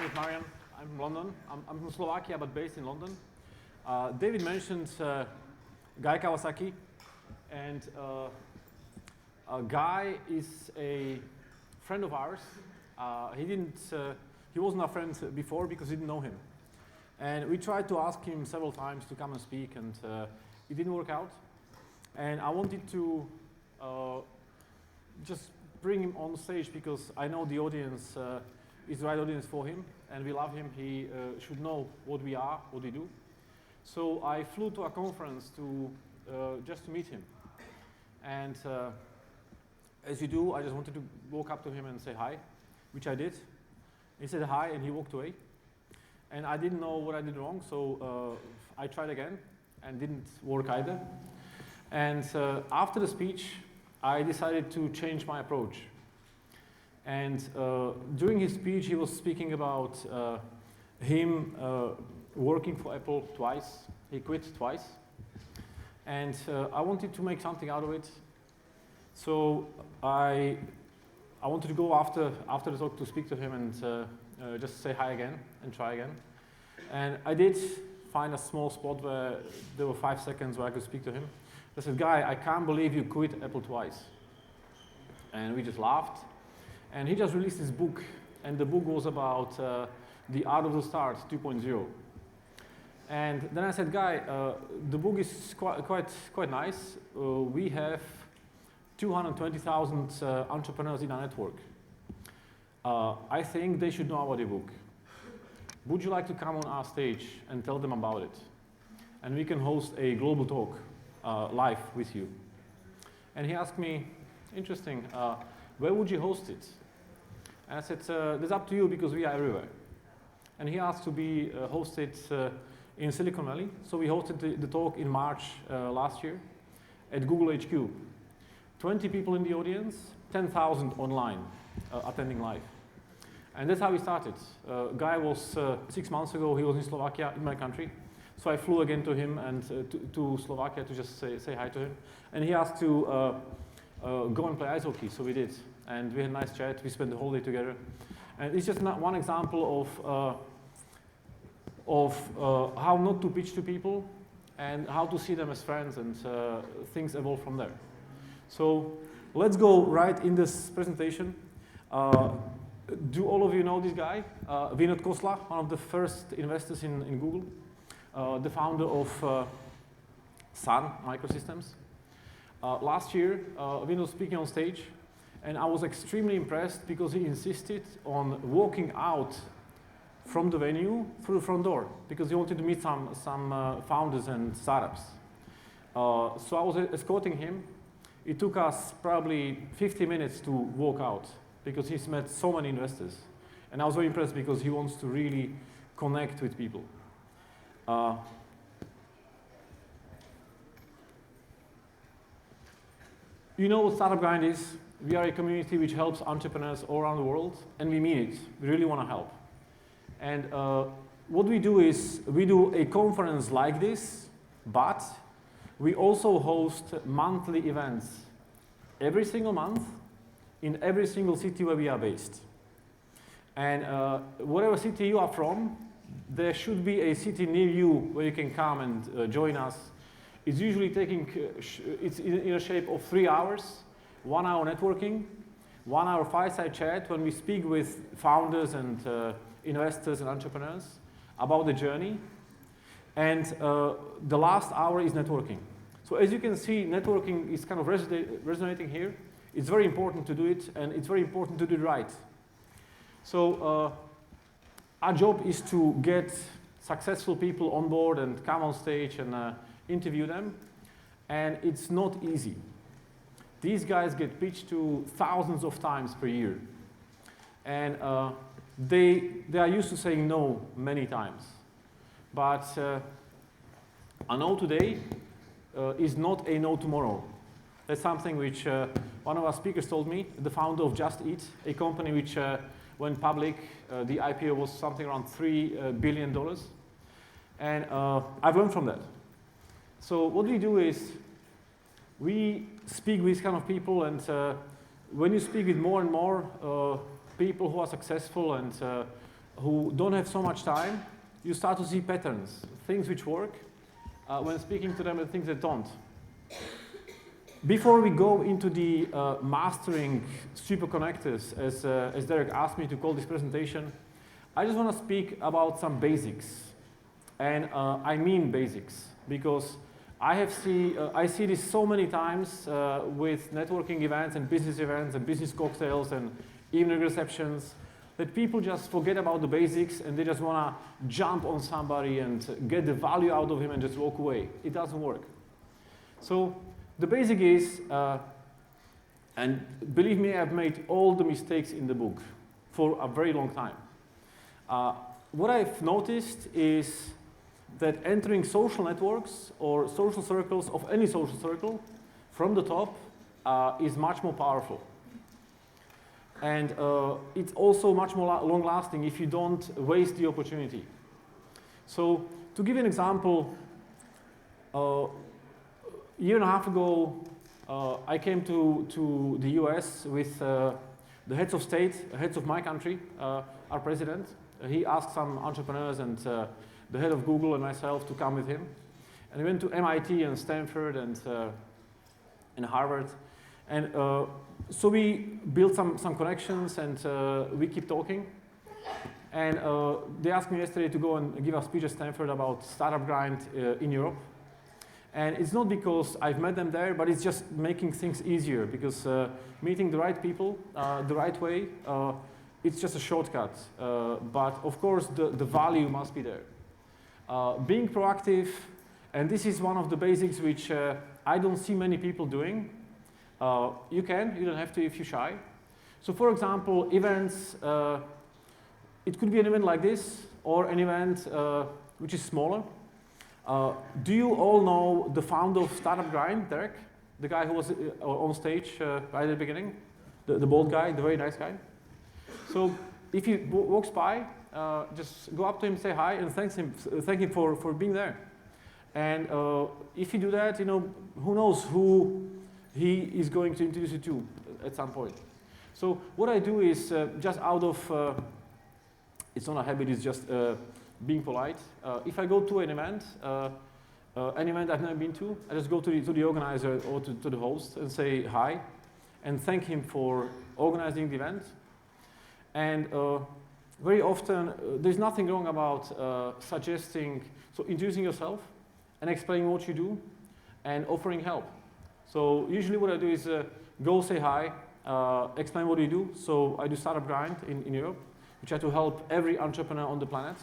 is Marian. I'm from London. I'm from Slovakia, but based in London. David mentioned Guy Kawasaki, and Guy is a friend of ours. He wasn't our friend before because we didn't know him. And we tried to ask him several times to come and speak, and it didn't work out. And I wanted to just bring him on stage because I know the audience is the right audience for him, and we love him. He should know what we are, what we do. So I flew to a conference to just to meet him. And as you do, I just wanted to walk up to him and say hi, which I did. He said hi, and he walked away. And I didn't know what I did wrong, so I tried again, and didn't work either. And after the speech, I decided to change my approach. And during his speech, he was speaking about him working for Apple twice. He quit twice. And I wanted to make something out of it. So I wanted to go after the talk to speak to him and just say hi again and try again. And I did find a small spot where there were 5 seconds where I could speak to him. I said, Guy, I can't believe you quit Apple twice. And we just laughed. And he just released his book. And the book was about the art of the start 2.0. And then I said, Guy, the book is quite nice. We have 220,000 entrepreneurs in our network. I think they should know about your book. Would you like to come on our stage and tell them about it? And we can host a global talk live with you. And he asked me, interesting, where would you host it? And I said, it's up to you because we are everywhere. And he asked to be hosted in Silicon Valley. So we hosted the talk in March last year at Google HQ. 20 people in the audience, 10,000 online attending live. And that's how we started. Guy was 6 months ago, he was in Slovakia, in my country. So I flew again to him and to Slovakia to just say hi to him. And he asked to go and play ice hockey, so we did. And we had a nice chat, we spent the whole day together. And it's just not one example of how not to pitch to people and how to see them as friends, and things evolve from there. So let's go right in this presentation. Do all of you know this guy? Vinod Khosla, one of the first investors in Google, the founder of Sun Microsystems. Last year, Vinod was speaking on stage, and I was extremely impressed because he insisted on walking out from the venue through the front door because he wanted to meet some founders and startups. So I was escorting him. It took us probably 50 minutes to walk out because he's met so many investors. And I was very impressed because he wants to really connect with people. You know what Startup Grind is? We are a community which helps entrepreneurs all around the world, and we mean it. We really want to help. And what we do is we do a conference like this, but we also host monthly events every single month in every single city where we are based. And whatever city you are from, there should be a city near you where you can come and join us. It's usually it's in a shape of 3 hours, 1 hour networking, 1 hour fireside chat when we speak with founders and investors and entrepreneurs about the journey. And the last hour is networking. So as you can see, networking is kind of resonating here. It's very important to do it, and it's very important to do it right. So our job is to get successful people on board and come on stage and interview them. And it's not easy. These guys get pitched to thousands of times per year. And they are used to saying no many times. But a no today is not a no tomorrow. That's something which one of our speakers told me, the founder of Just Eat, a company which went public. The IPO was something around $3 billion. And I've learned from that. So what we do is we speak with these kind of people, and when you speak with more and more people who are successful and who don't have so much time, you start to see patterns, things which work, when speaking to them and things that don't. Before we go into the mastering superconnectors, as Derek asked me to call this presentation, I just want to speak about some basics. And I mean basics, because I see this so many times with networking events and business cocktails and evening receptions, that people just forget about the basics and they just want to jump on somebody and get the value out of him and just walk away. It doesn't work. So the basic is, and believe me, I've made all the mistakes in the book for a very long time. What I've noticed is that entering social networks or social circles of any social circle from the top is much more powerful. And it's also much more long-lasting if you don't waste the opportunity. So to give you an example, a year and a half ago, I came to the US with the heads of state, heads of my country, our president. He asked some entrepreneurs and the head of Google and myself to come with him. And we went to MIT and Stanford and Harvard. And so we built some connections and we keep talking. And they asked me yesterday to go and give a speech at Stanford about startup grind in Europe. And it's not because I've met them there, but it's just making things easier, because meeting the right people the right way, it's just a shortcut. But of course, the value must be there. Being proactive, and this is one of the basics which I don't see many people doing. You don't have to if you're shy. So for example, events, it could be an event like this, or an event which is smaller. Do you all know the founder of Startup Grind, Derek? The guy who was on stage right at the beginning? The bald guy, the very nice guy? So if he walks by, just go up to him, say hi, and thank him for being there. And if you do that, who knows who he is going to introduce you to at some point. So what I do is just out of, it's not a habit, it's just being polite. If I go to an event I've never been to, I just go to the organizer or to the host and say hi and thank him for organizing the event. And very often, there's nothing wrong about suggesting, so introducing yourself and explaining what you do and offering help. So usually what I do is go say hi, explain what you do. So I do Startup Grind in Europe. We try to help every entrepreneur on the planet,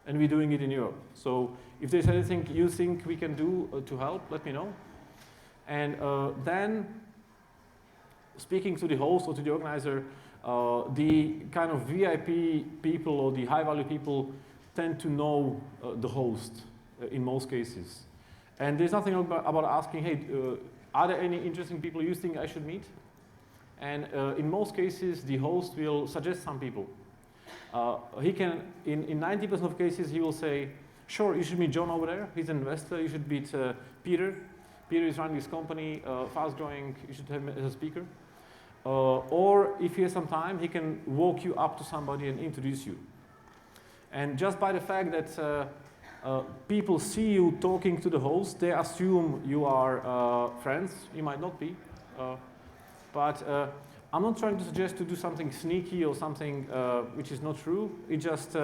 and we're doing it in Europe. So if there's anything you think we can do to help, let me know. And then speaking to the host or to the organizer, the kind of VIP people or the high-value people tend to know the host in most cases. And there's nothing about asking, hey, are there any interesting people you think I should meet? And in most cases, the host will suggest some people. He can, in 90% of cases, he will say, sure, you should meet John over there. He's an investor. You should meet Peter. Peter is running this company, fast-growing. You should have him as a speaker. Or if he has some time, he can walk you up to somebody and introduce you. And just by the fact that people see you talking to the host, they assume you are friends. You might not be. But I'm not trying to suggest to do something sneaky or something which is not true. It's just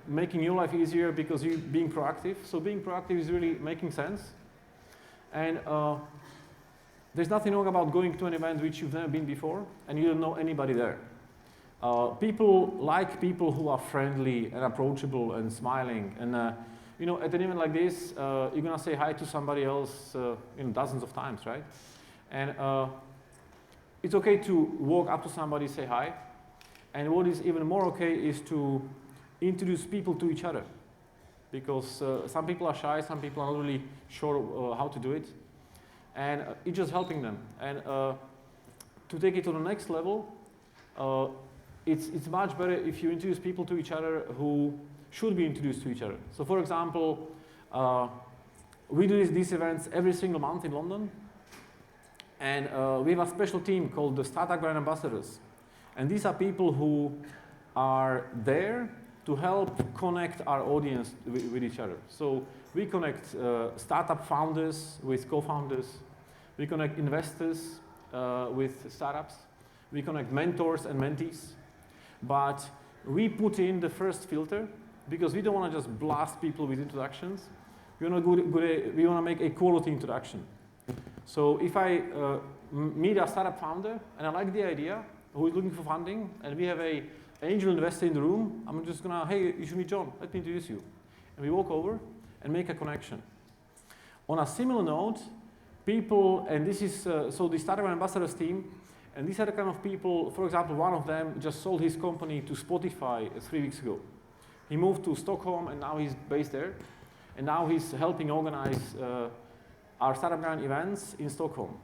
making your life easier because you're being proactive. So being proactive is really making sense. And there's nothing wrong about going to an event which you've never been before and you don't know anybody there. People like people who are friendly and approachable and smiling. And at an event like this, you're gonna say hi to somebody else dozens of times, right? And it's okay to walk up to somebody, say hi. And what is even more okay is to introduce people to each other. Because some people are shy, some people are not really sure how to do it. And it's just helping them. And to take it to the next level, it's much better if you introduce people to each other who should be introduced to each other. So for example, we do these events every single month in London. And we have a special team called the Startup Grind Ambassadors. And these are people who are there to help connect our audience with each other. So we connect startup founders with co-founders. We connect investors with startups. We connect mentors and mentees. But we put in the first filter because we don't want to just blast people with introductions. We want to make a quality introduction. So if I meet a startup founder and I like the idea, who is looking for funding, and we have an angel investor in the room, I'm just gonna, hey, you should meet John, let me introduce you. And we walk over and make a connection. On a similar note, people, and this is, so the Startup Ambassadors team, and these are the kind of people, for example, one of them just sold his company to Spotify 3 weeks ago. He moved to Stockholm and now he's based there. And now he's helping organize our Startup Grind events in Stockholm.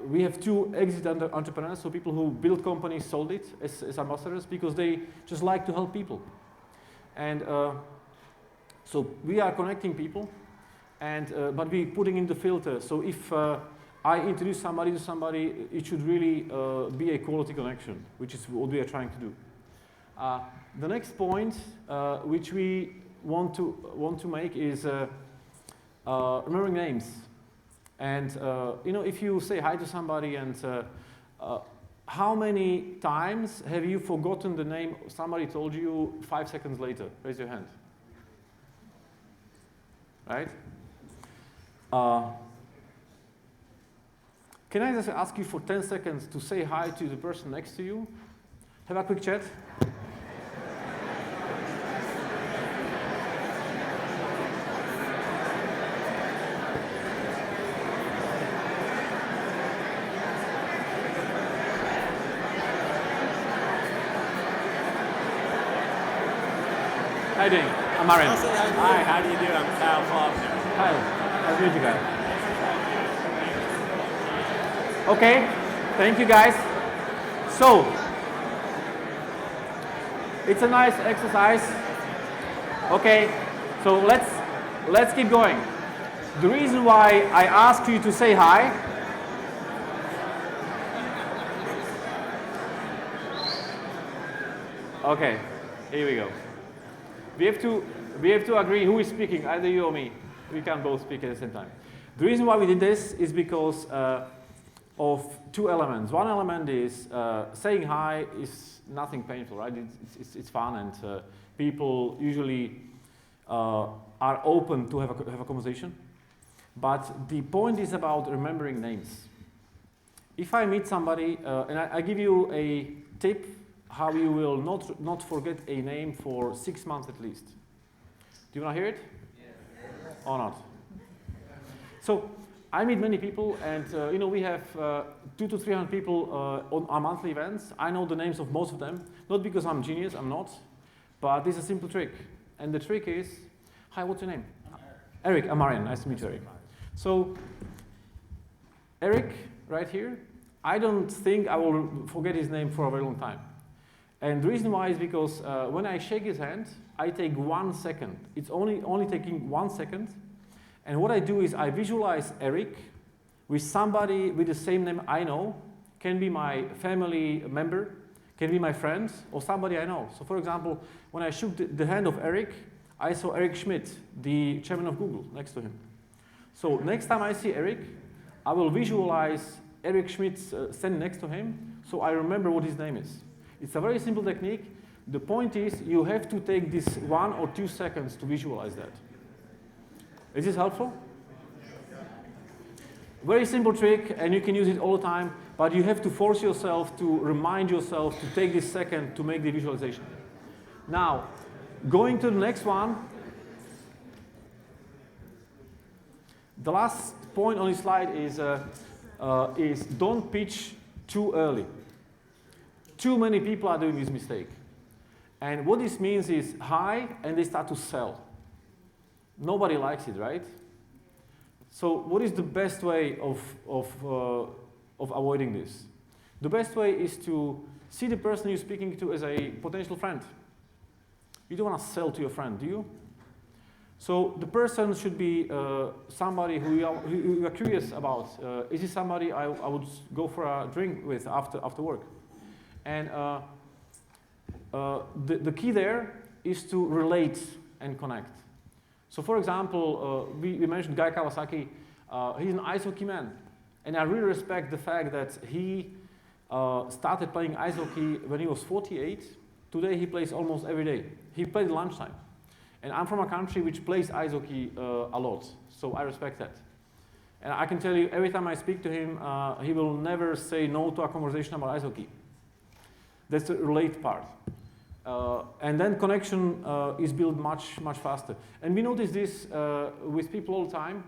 We have 2 exit entrepreneurs, so people who built companies, sold it as ambassadors because they just like to help people. And so we are connecting people, and but we're putting in the filter. So if I introduce somebody to somebody, it should really be a quality connection, which is what we are trying to do. The next point, which we want to make, is remembering names. And you know, if you say hi to somebody, and how many times have you forgotten the name somebody told you 5 seconds later? Raise your hand. Right? Can I just ask you for 10 seconds to say hi to the person next to you? Have a quick chat. How are you doing? I'm Marian. Hi, how do you do? I'm Kyle Faulkner. Hi, nice to meet you guys. Okay, thank you guys. So, it's a nice exercise. Okay, so let's keep going. The reason why I ask you to say hi okay, here we go. We have to agree who is speaking, either you or me. We can't both speak at the same time. The reason why we did this is because of 2 elements. One element is saying hi is nothing painful, right? It's fun, and people usually are open to have a conversation. But the point is about remembering names. If I meet somebody, and I give you a tip how you will not forget a name for 6 months at least. Do you want to hear it? Yes. Or not? So I meet many people, and you know, we have 200 to 300 people on our monthly events. I know the names of most of them, not because I'm genius, I'm not, but this is a simple trick. And the trick is, hi, what's your name? Eric. I'm Marian. Nice to meet you, Eric. So Eric, right here, I don't think I will forget his name for a very long time. And the reason why is because when I shake his hand, I take 1 second. It's only taking 1 second. And what I do is I visualize Eric with somebody with the same name I know. Can be my family member, can be my friend, or somebody I know. So for example, when I shook the hand of Eric, I saw Eric Schmidt, the chairman of Google, next to him. So next time I see Eric, I will visualize Eric Schmidt standing next to him, so I remember what his name is. It's a very simple technique. The point is, you have to take this 1 or 2 seconds to visualize that. Is this helpful? Very simple trick, and you can use it all the time, but you have to force yourself to remind yourself to take this second to make the visualization. Now, going to the next one. The last point on this slide is don't pitch too early. Too many people are doing this mistake. And what this means is hi, and they start to sell. Nobody likes it, right? So what is the best way of avoiding this? The best way is to see the person you're speaking to as a potential friend. You don't want to sell to your friend, do you? So the person should be somebody who you are curious about. Is this somebody I would go for a drink with after work? And the key there is to relate and connect. So for example, we mentioned Guy Kawasaki. He's an ice hockey man. And I really respect the fact that he started playing ice hockey when he was 48. Today he plays almost every day. He plays lunchtime. And I'm from a country which plays ice hockey a lot. So I respect that. And I can tell you, every time I speak to him, he will never say no to a conversation about ice hockey. That's the relate part. And then connection is built much, much faster. And we notice this with people all the time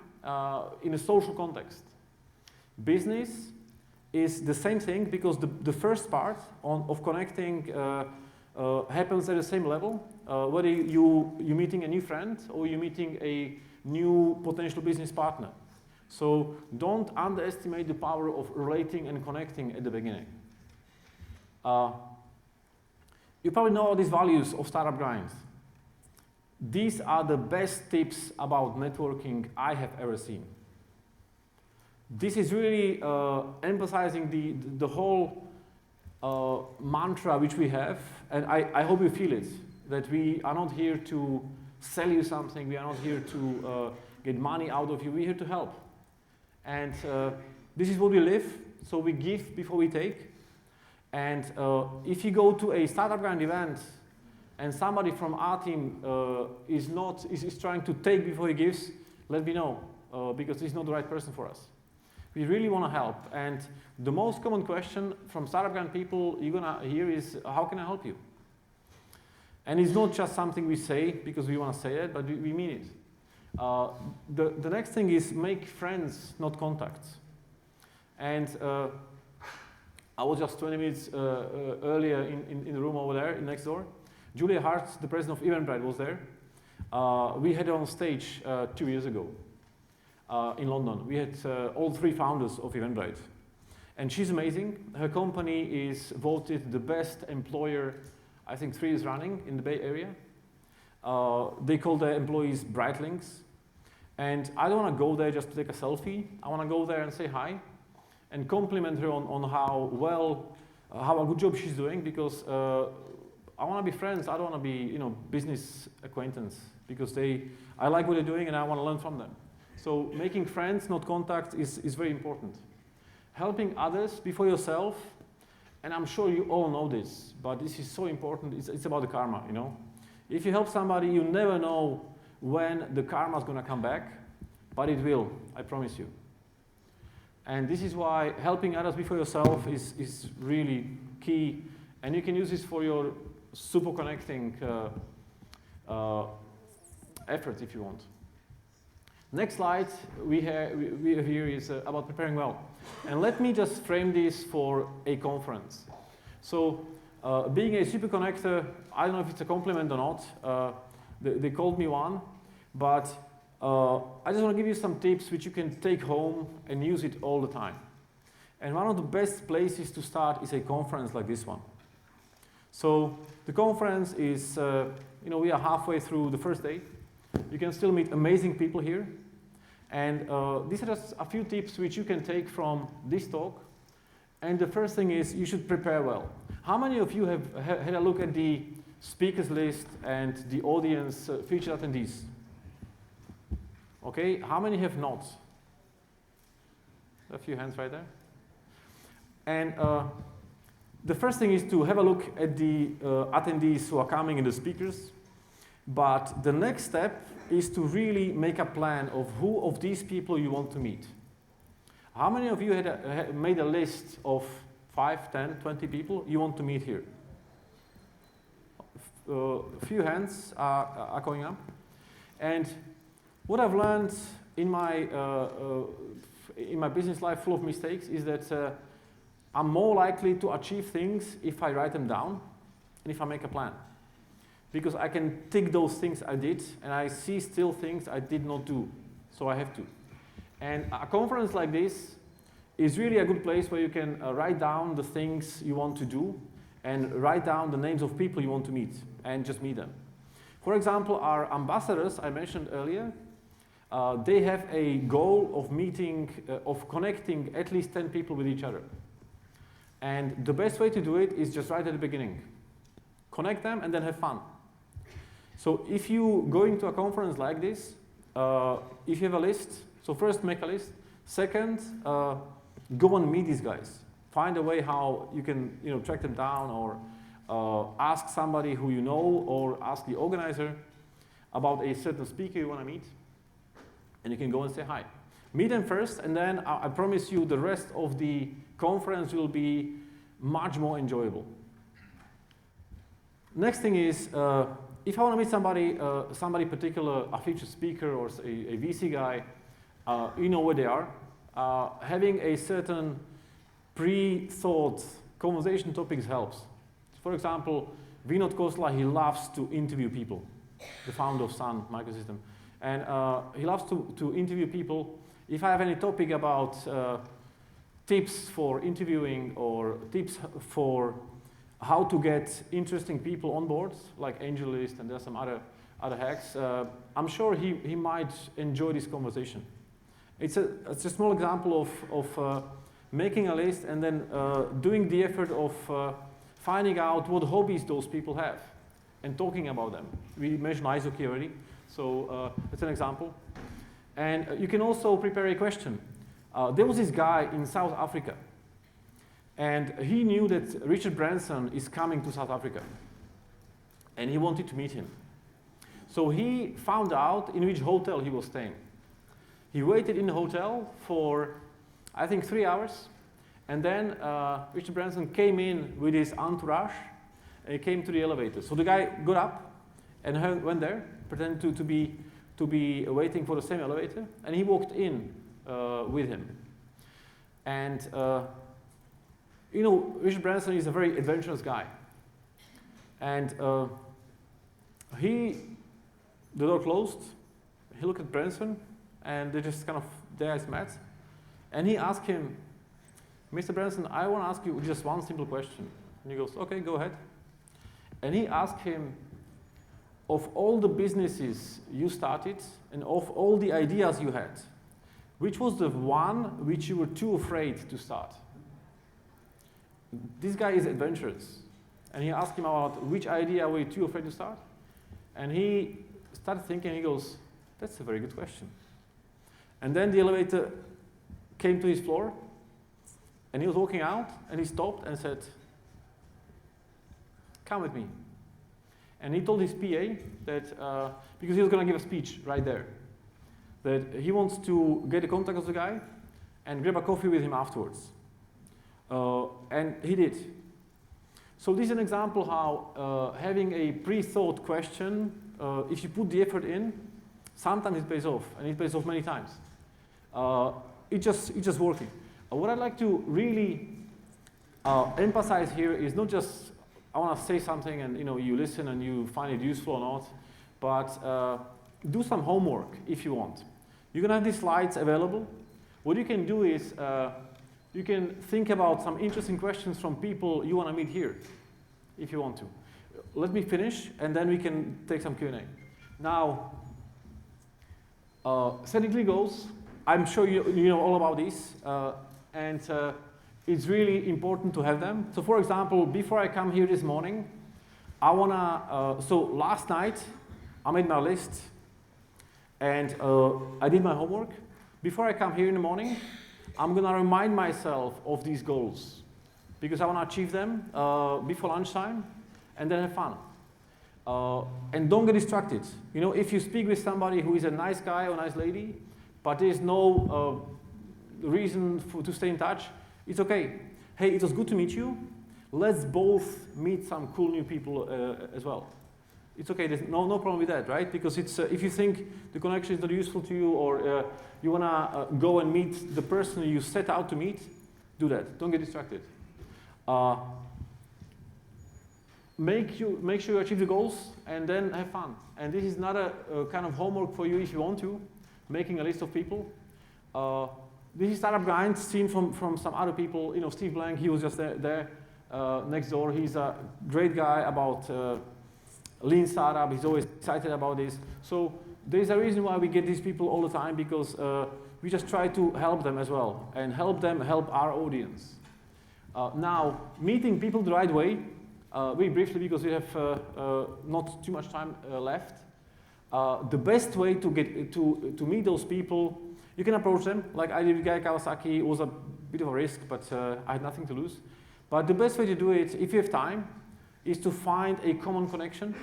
in a social context. Business is the same thing because the first part of connecting happens at the same level, whether you're meeting a new friend or you're meeting a new potential business partner. So don't underestimate the power of relating and connecting at the beginning. You probably know all these values of Startup Grind. These are the best tips about networking I have ever seen. This is really emphasizing the whole mantra which we have, and I hope you feel it, that we are not here to sell you something, we are not here to get money out of you, we're here to help. And this is what we live, so we give before we take. And if you go to a Startup Grind event and somebody from our team is trying to take before he gives, let me know, because he's not the right person for us. We really want to help. And the most common question from Startup Grind people you're going to hear is, how can I help you? And it's not just something we say because we want to say it, but we mean it. The next thing is make friends, not contacts. And I was just 20 minutes earlier in the room over there, next door. Julia Hart, the president of Eventbrite, was there. We had her on stage 2 years ago in London. We had all 3 founders of Eventbrite. And she's amazing. Her company is voted the best employer, I think 3 years running in the Bay Area. They call their employees Brightlings. And I don't want to go there just to take a selfie. I want to go there and say hi and compliment her on how a good job she's doing, because I want to be friends. I don't want to be, business acquaintance, because I like what they're doing and I want to learn from them. So making friends, not contacts, is very important. Helping others before yourself, and I'm sure you all know this, but this is so important. It's about the karma, If you help somebody, you never know when the karma is going to come back, but it will, I promise you. And this is why helping others before yourself is really key. And you can use this for your super connecting efforts if you want. Next slide we have here is about preparing well. And let me just frame this for a conference. So being a super connector, I don't know if it's a compliment or not. They called me one, but I just want to give you some tips which you can take home and use it all the time. And one of the best places to start is a conference like this one. So the conference is, we are halfway through the first day. You can still meet amazing people here. And these are just a few tips which you can take from this talk. And the first thing is you should prepare well. How many of you have had a look at the speakers list and the audience featured attendees? Okay, how many have not? A few hands right there. And the first thing is to have a look at the attendees who are coming and the speakers. But the next step is to really make a plan of who of these people you want to meet. How many of you had made a list of 5, 10, 20 people you want to meet here? A few hands are going up. And what I've learned in my business life full of mistakes is that I'm more likely to achieve things if I write them down and if I make a plan. Because I can tick those things I did, and I see still things I did not do, so I have to. And a conference like this is really a good place where you can write down the things you want to do and write down the names of people you want to meet and just meet them. For example, our ambassadors I mentioned earlier, they have a goal of connecting at least 10 people with each other. And the best way to do it is just right at the beginning. connect them, and then have fun. So if you go into a conference like this, if you have a list, so first make a list. Second, go and meet these guys. Find a way how you can track them down, or ask somebody who you know, or ask the organizer about a certain speaker you want to meet, and you can go and say hi. Meet them first, and then I promise you the rest of the conference will be much more enjoyable. Next thing is, if I want to meet somebody particular, a featured speaker or a VC guy, you know where they are. Having a certain pre-thought conversation topics helps. For example, Vinod Khosla, he loves to interview people, the founder of Sun Microsystem. And he loves to interview people. If I have any topic about tips for interviewing or tips for how to get interesting people on board, like AngelList, and there's some other hacks, I'm sure he might enjoy this conversation. It's a small example of making a list and then doing the effort of finding out what hobbies those people have and talking about them. We mentioned Izuki already, so that's an example. And you can also prepare a question. There was this guy in South Africa, and he knew that Richard Branson is coming to South Africa, and he wanted to meet him. So he found out in which hotel he was staying. He waited in the hotel for, I think, 3 hours, and then Richard Branson came in with his entourage, and he came to the elevator. So the guy got up and went there, pretended to be waiting for the same elevator, and he walked in with him. And Richard Branson is a very adventurous guy. And the door closed, he looked at Branson, and they just kind of, their eyes met. And he asked him, Mr. Branson, I want to ask you just one simple question. And he goes, okay, go ahead. And he asked him, of all the businesses you started and of all the ideas you had, which was the one which you were too afraid to start? This guy is adventurous. And he asked him about which idea were you too afraid to start? And he started thinking, he goes, that's a very good question. And then the elevator came to his floor, and he was walking out, and he stopped and said, come with me. And he told his PA that, because he was going to give a speech right there, that he wants to get the contact of the guy and grab a coffee with him afterwards. And he did. So this is an example how having a pre-thought question, if you put the effort in, sometimes it pays off, and it pays off many times. It's just working. What I'd like to really emphasize here is not just I want to say something and you listen and you find it useful or not, but do some homework if you want. You're going to have these slides available. What you can do is you can think about some interesting questions from people you want to meet here, if you want to. Let me finish, and then we can take some Q&A. Now, setting clear goals. I'm sure you know all about these, and it's really important to have them. So, for example, before I come here this morning, I wanna. So last night, I made my list, and I did my homework. Before I come here in the morning, I'm gonna remind myself of these goals because I wanna achieve them before lunchtime, and then have fun. And don't get distracted. If you speak with somebody who is a nice guy or nice lady, but there's no reason to stay in touch, it's okay. Hey, it was good to meet you. Let's both meet some cool new people as well. It's okay, there's no problem with that, right? Because it's if you think the connection is not useful to you, or you wanna go and meet the person you set out to meet, do that. Don't get distracted. Make sure you achieve the goals, and then have fun. And this is not a kind of homework for you if you want to, making a list of people. This is startup grind seen from some other people. Steve Blank, he was just there next door. He's a great guy about lean startup. He's always excited about this. So there's a reason why we get these people all the time, because we just try to help them as well, and help them help our audience. Now, meeting people the right way very briefly, because we have not too much time left. The best way to get to meet those people, you can approach them, like I did with Guy Kawasaki. It was a bit of a risk, but I had nothing to lose. But the best way to do it, if you have time, is to find a common connection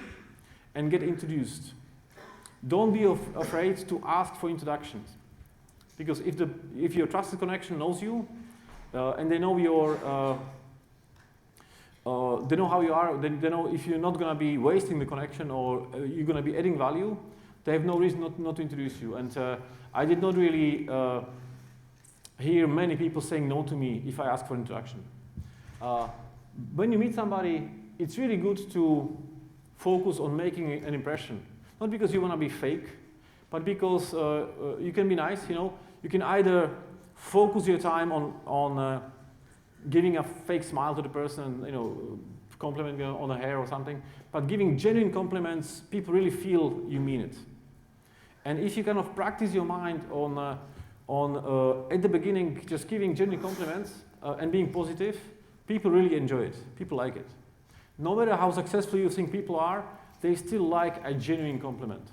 and get introduced. Don't be afraid to ask for introductions, because if your trusted connection knows you and they know they know how you are, they know if you're not going to be wasting the connection or you're going to be adding value, they have no reason not to introduce you. And I did not really hear many people saying no to me if I ask for introduction. When you meet somebody, it's really good to focus on making an impression. Not because you want to be fake, but because you can be nice, you know. You can either focus your time on giving a fake smile to the person, you know, compliment on the hair or something, but giving genuine compliments, people really feel you mean it. And if you kind of practice your mind on at the beginning, just giving genuine compliments and being positive, people really enjoy it. People like it. No matter how successful you think people are, they still like a genuine compliment.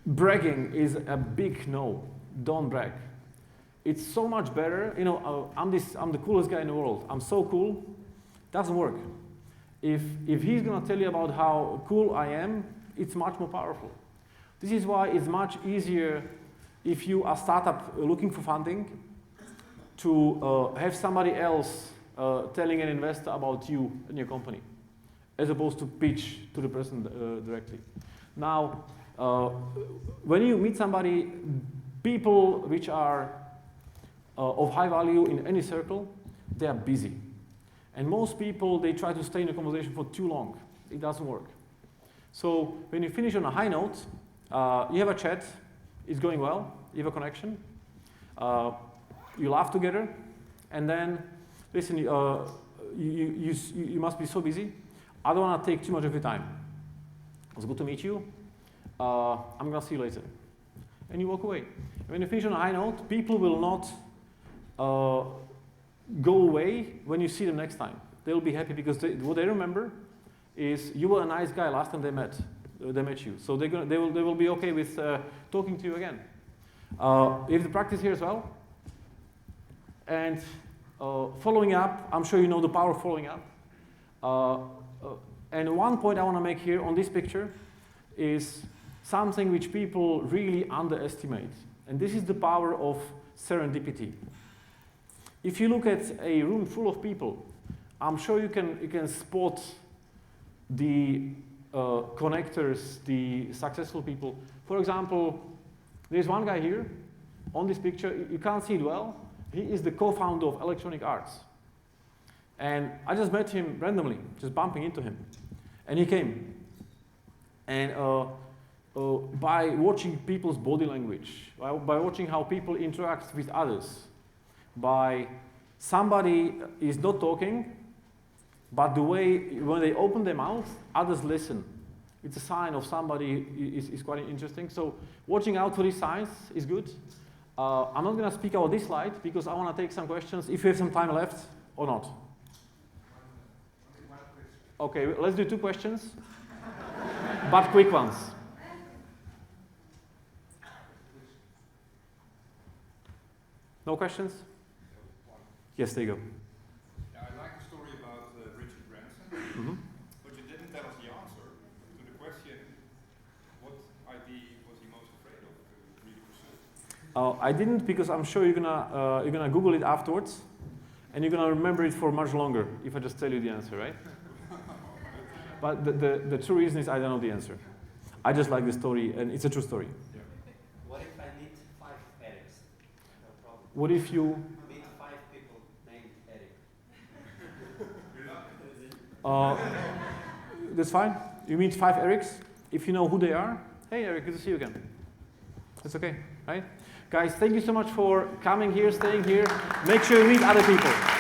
Bragging is a big no. Don't brag. It's so much better. You know, I'm the coolest guy in the world. I'm so cool. Doesn't work. If he's gonna tell you about how cool I am, it's much more powerful. This is why it's much easier if you are a startup looking for funding to have somebody else telling an investor about you and your company, as opposed to pitch to the person directly. Now, when you meet somebody, people which are of high value in any circle, they are busy. And most people, they try to stay in a conversation for too long. It doesn't work. So when you finish on a high note, you have a chat, it's going well, you have a connection, you laugh together, and then, listen, you must be so busy. I don't want to take too much of your time. It was good to meet you. I'm going to see you later. And you walk away. And when you finish on a high note, people will not go away when you see them next time. They'll be happy because what they remember is you were a nice guy last time they met you. So they will be okay with talking to you again. You have to practice here as well. And following up, I'm sure you know the power of following up. And one point I want to make here on this picture is something which people really underestimate. And this is the power of serendipity. If you look at a room full of people, I'm sure you can spot the connectors, the successful people. For example, there's one guy here on this picture. You can't see it well. He is the co-founder of Electronic Arts. And I just met him randomly, just bumping into him. And he came. And by watching people's body language, by watching how people interact with others, by somebody is not talking, but the way when they open their mouth, others listen. It's a sign of somebody is quite interesting. So watching out for these signs is good. I'm not going to speak about this slide because I want to take some questions if you have some time left or not. Okay, let's do 2 questions, but quick ones. No questions? Yes, there you go. Yeah, I like the story about Richard Branson, but you didn't tell us the answer to the question, what ID was he most afraid of to really pursue? I didn't, because I'm sure you're gonna Google it afterwards, and you're gonna remember it for much longer if I just tell you the answer, right? But the true reason is I don't know the answer. I just like the story, and it's a true story. Yeah. What if I meet 5 Erics? No problem. What if you Meet 5 people named Eric. that's fine. You meet 5 Erics. If you know who they are, hey Eric, good to see you again. That's okay, right? Guys, thank you so much for coming here, staying here. Make sure you meet other people.